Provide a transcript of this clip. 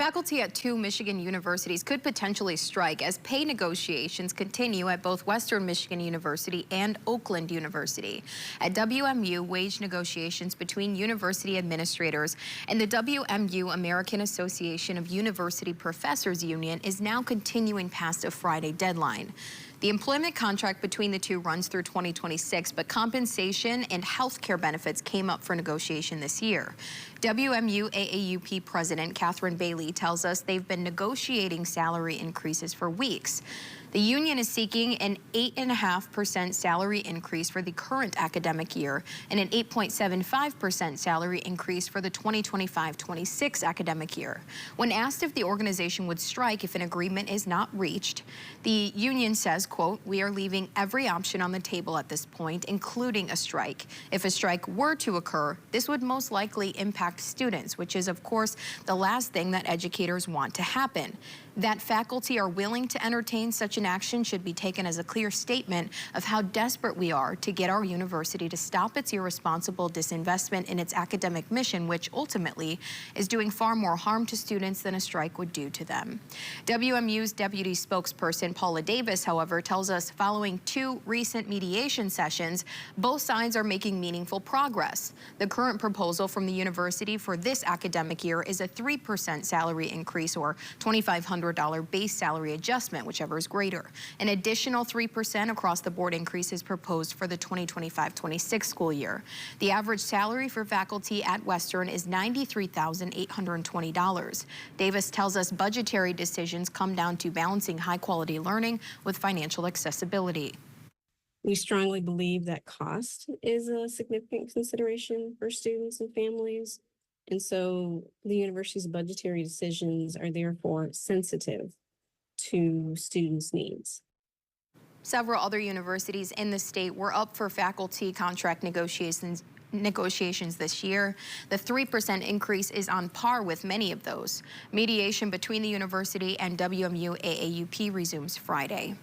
Faculty at 2 Michigan universities could potentially strike as pay negotiations continue at both Western Michigan University and Oakland University. At WMU, wage negotiations between university administrators and the WMU American Association of University Professors Union is now continuing past a Friday deadline. The employment contract between the two runs through 2026, but compensation and health care benefits came up for negotiation this year. WMU AAUP President Catherine Bailey tells us they've been negotiating salary increases for weeks. The union is seeking an 8.5% salary increase for the current academic year and an 8.75% salary increase for the 2025-26 academic year. When asked if the organization would strike if an agreement is not reached, the union says, quote, "We are leaving every option on the table at this point, including a strike. If a strike were to occur, this would most likely impact students, which is, of course, the last thing that educators want to happen. That faculty are willing to entertain such an action should be taken as a clear statement of how desperate we are to get our university to stop its irresponsible disinvestment in its academic mission, which ultimately is doing far more harm to students than a strike would do to them." WMU's deputy spokesperson Paula Davis, however, tells us following 2 recent mediation sessions, both sides are making meaningful progress. The current proposal from the university for this academic year is a 3% salary increase or $2,500 base salary adjustment, whichever is greater. An additional 3% across the board increase is proposed for the 2025-26 school year. The average salary for faculty at Western is $93,820. Davis tells us budgetary decisions come down to balancing high-quality learning with financial accessibility. We strongly believe that cost is a significant consideration for students and families. And so the university's budgetary decisions are therefore sensitive to students' needs. Several other universities in the state were up for faculty contract negotiations this year. The 3% increase is on par with many of those. Mediation between the university and WMU AAUP resumes Friday.